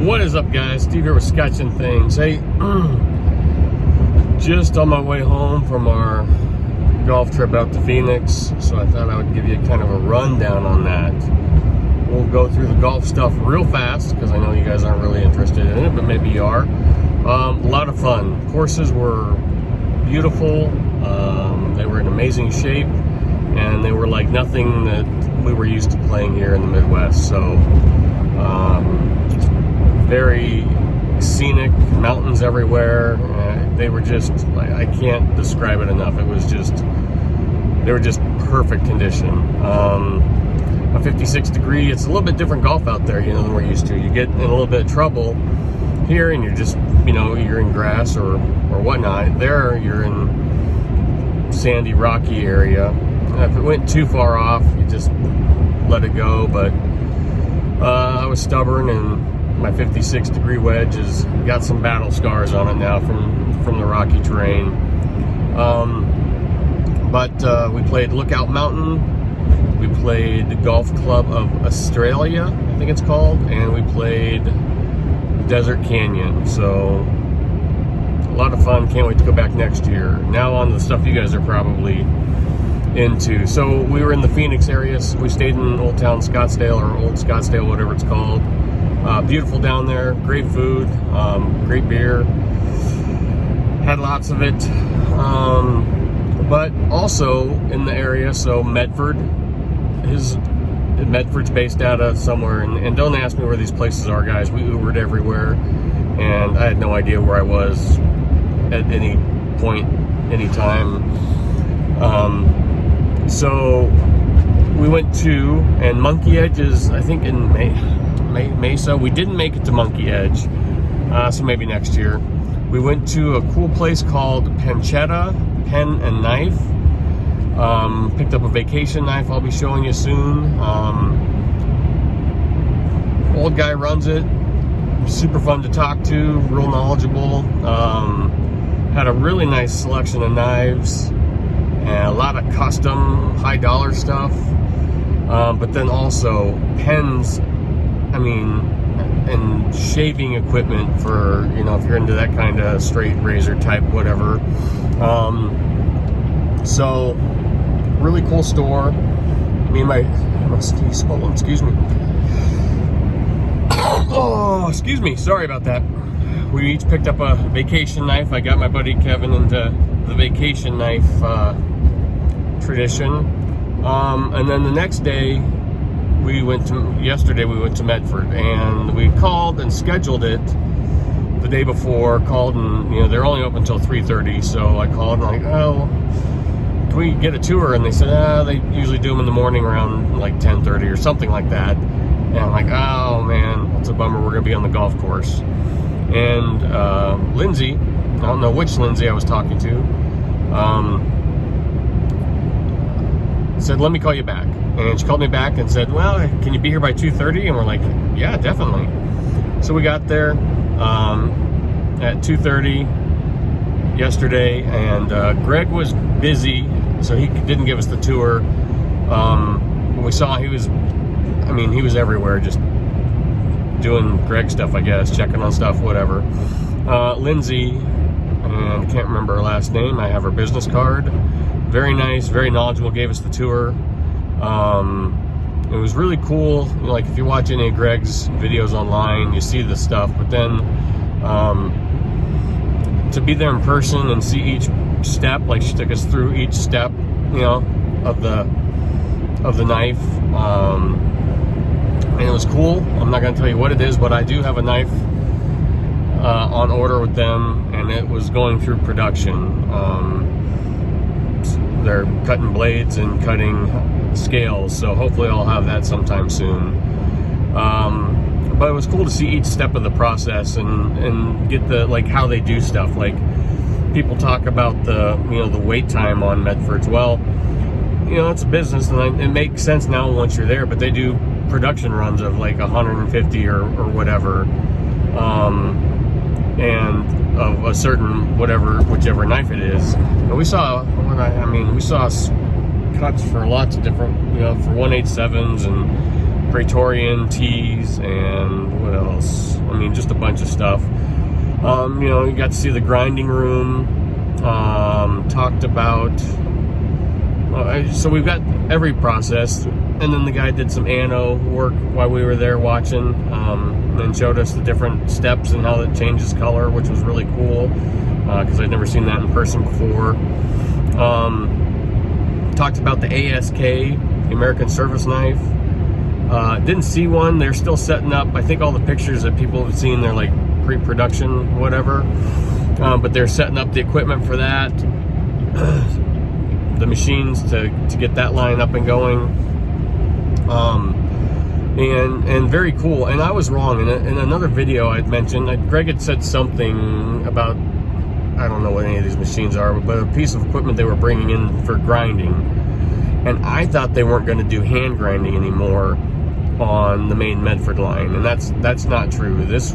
What is up, guys? Steve here with Sketching Things. Hey, just on my way home from our golf trip out to Phoenix, so I thought I would give you kind of a rundown on that. We'll go through the golf stuff real fast because I know you guys aren't really interested in it, but maybe you are. A lot of fun. Courses were beautiful. They were in amazing shape, and they were like nothing that we were used to playing here in the Midwest. So very scenic, mountains everywhere. They were just, I can't describe it enough. It was just, they were just perfect condition. A 56 degree, it's a little bit different golf out there, you know, than we're used to. You get in a little bit of trouble here and you're just, you know, you're in grass or whatnot. There you're in sandy, rocky area. If it went too far off, you just let it go. But I was stubborn, and my 56 degree wedge has got some battle scars on it now from the rocky terrain. But we played Lookout Mountain. We played the Golf Club of Australia, I think it's called, and we played Desert Canyon. So a lot of fun. Can't wait to go back next year. Now on to the stuff you guys are probably into. So we were in the Phoenix area. So we stayed in Old Town Scottsdale, or Old Scottsdale, whatever it's called. Beautiful down there. Great food. Great beer. Had lots of it. But also in the area, so Medford. Medford's based out of somewhere, and don't ask me where these places are, guys. We Ubered everywhere, and I had no idea where I was at any point, any time. So we went to, and Monkey Edge is, I think, in Mesa. We didn't make it to Monkey Edge, so maybe next year. We went to a cool place called Pancetta Pen and Knife. Picked up a vacation knife I'll be showing you soon. Old guy runs it. Super fun to talk to, real knowledgeable. Had a really nice selection of knives and a lot of custom high dollar stuff. But then also pens, and shaving equipment for, you know, if you're into that kind of straight razor type, whatever. So really cool store. Me and my swollen, excuse me. Oh, excuse me, sorry about that. We each picked up a vacation knife. I got my buddy Kevin into the vacation knife tradition. And then the next day, yesterday we went to Medford, and we called and scheduled it the day before. Called, and, you know, they're only open until 3:30, so I called and I'm like, oh, can we get a tour? And they said, they usually do them in the morning around like 10:30 or something like that. And I'm like, oh man, that's a bummer. We're gonna be on the golf course. And Lindsay, I don't know which Lindsay I was talking to, said, let me call you back. And she called me back and said, well, can you be here by 2:30? And we're like, yeah, definitely. So we got there at 2:30 yesterday, and Greg was busy, so he didn't give us the tour. We saw he was everywhere, just doing Greg stuff, I guess, checking on stuff, whatever. Lindsay, and I can't remember her last name. I have her business card. Very nice, very knowledgeable, gave us the tour. It was really cool. You know, like if you watch any of Greg's videos online, you see this stuff, but then to be there in person and see each step, like she took us through each step, you know, of the knife, and it was cool. I'm not going to tell you what it is, but I do have a knife on order with them, and it was going through production. They're cutting blades and cutting scales, so hopefully I'll have that sometime soon. But it was cool to see each step of the process and get the, like, how they do stuff. Like, people talk about the wait time on Medfords. Well, you know, it's a business, and it makes sense now once you're there, but they do production runs of like 150 or whatever, and of a certain whichever knife it is. And we saw cuts for lots of different, you know, for 187s and Praetorian tees, and what else? I mean, just a bunch of stuff. You know, you got to see the grinding room. Talked about. So we've got every process, and then the guy did some ano work while we were there watching, and showed us the different steps and how it changes color, which was really cool because I'd never seen that in person before. Talked about the ASK, the American Service Knife. Didn't see one. They're still setting up. I think all the pictures that people have seen, they're like pre-production, whatever. But they're setting up the equipment for that. The machines to get that line up and going. And very cool. And I was wrong. In another video I'd mentioned, Greg had said something about, I don't know what any of these machines are, but a piece of equipment they were bringing in for grinding. And I thought they weren't going to do hand grinding anymore on the main Medford line, and that's not true. This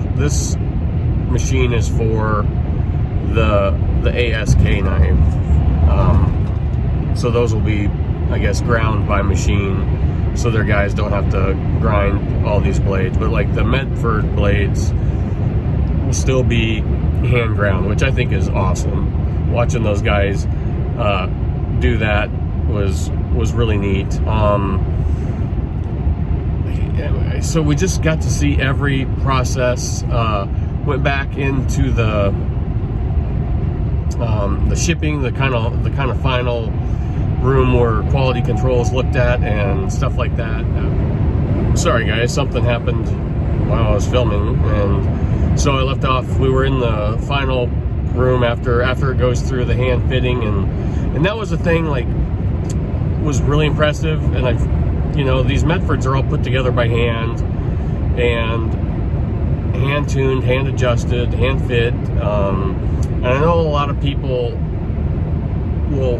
machine is for the ASK knife. So those will be, I guess, ground by machine, so their guys don't have to grind all these blades. But like the Medford blades will still be hand ground, which I think is awesome. Watching those guys do that was really neat. So we just got to see every process. Went back into the shipping, the kind of final room where quality control is looked at and stuff like that. Sorry guys, something happened while I was filming, and so I left off. We were in the final room after it goes through the hand fitting, and that was a thing, like, was really impressive. And you know, these Medfords are all put together by hand, and hand tuned, hand adjusted, hand fit. And I know a lot of people will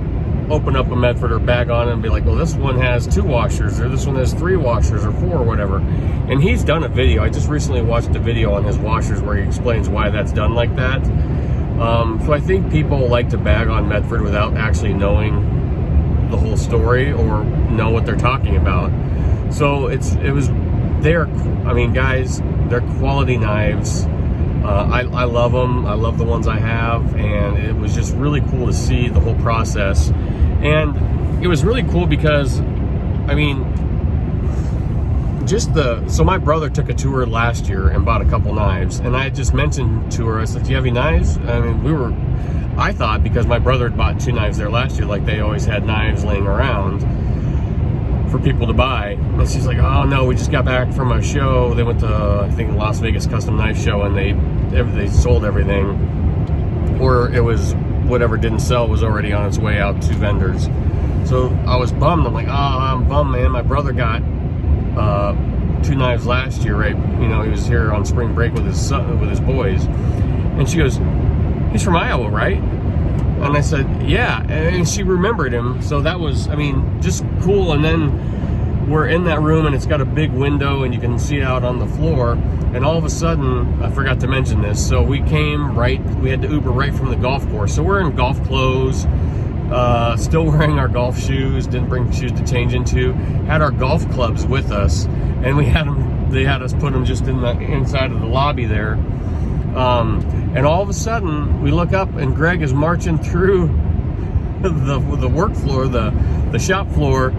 open up a Medford or bag on it and be like, well, this one has 2 washers, or this one has 3 washers, or 4, or whatever. And he's done a video. I just recently watched a video on his washers where he explains why that's done like that. So I think people like to bag on Medford without actually knowing the whole story or know what they're talking about. So I mean, guys, they're quality knives. I love them. I love the ones I have, and it was just really cool to see the whole process. And it was really cool because, I mean, so my brother took a tour last year and bought a couple knives, and I had just mentioned to her, I said, do you have any knives? I mean, I thought because my brother had bought 2 knives there last year, like they always had knives laying around for people to buy. And she's like, oh no, we just got back from a show. They went to, I think, the Las Vegas Custom Knife Show, and they sold everything, or it was whatever didn't sell was already on its way out to vendors. So I was bummed. I'm like, oh, I'm bummed, man. My brother got 2 knives last year, right? You know, he was here on spring break with his son, with his boys. And she goes, he's from Iowa, right? And I said, yeah. And she remembered him. So that was, I mean, just cool. And then we're in that room, and it's got a big window, and you can see out on the floor. And all of a sudden, I forgot to mention this. So we had to Uber right from the golf course. So we're in golf clothes, still wearing our golf shoes, didn't bring shoes to change into, had our golf clubs with us, and they had us put them just in the inside of the lobby there. And all of a sudden, we look up, and Greg is marching through the work floor, the shop floor,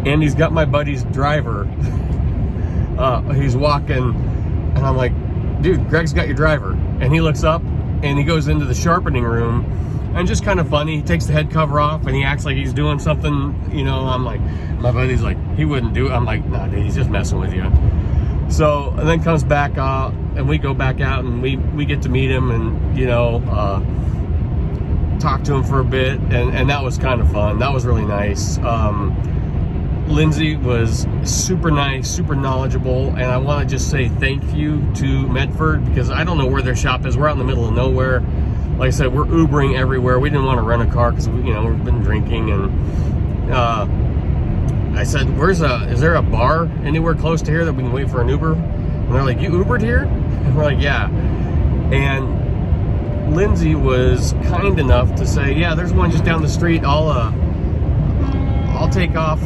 and he's got my buddy's driver. He's walking, and I'm like, dude, Greg's got your driver. And he looks up, and he goes into the sharpening room, and just kind of funny, he takes the head cover off, and he acts like he's doing something, you know. I'm like, my buddy's like, he wouldn't do it. I'm like, nah, dude, he's just messing with you. So, and then comes back out, and we go back out, and we get to meet him, and, you know, talk to him for a bit, and that was kind of fun. That was really nice. Lindsay was super nice, super knowledgeable, and I want to just say thank you to Medford, because I don't know where their shop is. We're out in the middle of nowhere. Like I said, we're Ubering everywhere. We didn't want to rent a car because, you know, we've been drinking, and I said, is there a bar anywhere close to here that we can wait for an Uber? And they're like, you Ubered here? And we're like, yeah. And Lindsay was kind enough to say, yeah, there's one just down the street. I'll take off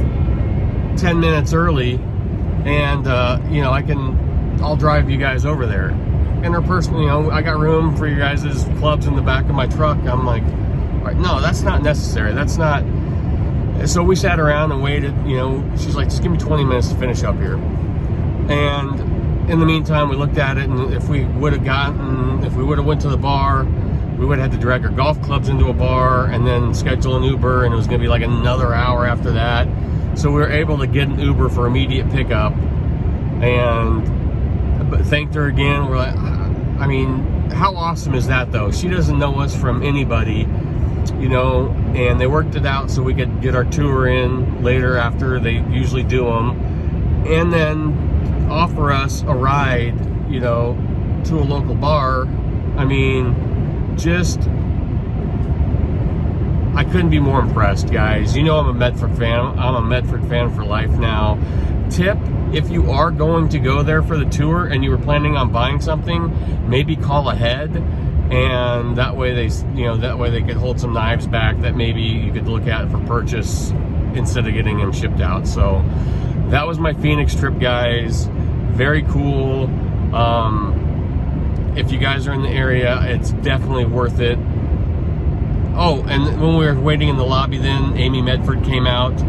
10 minutes early, and you know, I can I'll drive you guys over there. And her person, you know, I got room for you guys' clubs in the back of my truck. I'm like, all right, no, that's not necessary. That's not. So we sat around and waited, you know. She's like, just give me 20 minutes to finish up here. And in the meantime, we looked at it, and if we would have went to the bar, we would have had to drag our golf clubs into a bar and then schedule an Uber, and it was going to be like another hour after that. So we were able to get an Uber for immediate pickup, but thanked her again. We're like, I mean, how awesome is that, though? She doesn't know us from anybody, you know, and they worked it out so we could get our tour in later after they usually do them, and then offer us a ride, you know, to a local bar. I mean, just, I couldn't be more impressed, guys. You know I'm a Medford fan. I'm a Medford fan for life now. Tip, if you are going to go there for the tour and you were planning on buying something, maybe call ahead, and that way they could hold some knives back that maybe you could look at for purchase instead of getting them shipped out. So that was my Phoenix trip, guys. Very cool. If you guys are in the area, it's definitely worth it. Oh, and when we were waiting in the lobby, then Amy Medford came out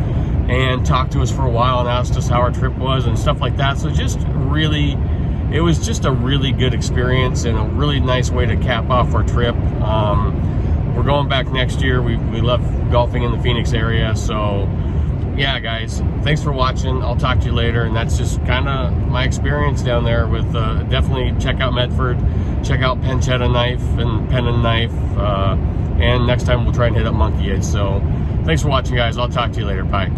and talked to us for a while and asked us how our trip was and stuff like that. So it was just a really good experience and a really nice way to cap off our trip. We're going back next year. We love golfing in the Phoenix area. So yeah, guys, thanks for watching. I'll talk to you later. And that's just kind of my experience down there with, definitely check out Medford, check out Pancetta Knife and Pen and Knife. And next time we'll try and hit up Monkey Edge. So thanks for watching, guys. I'll talk to you later. Bye.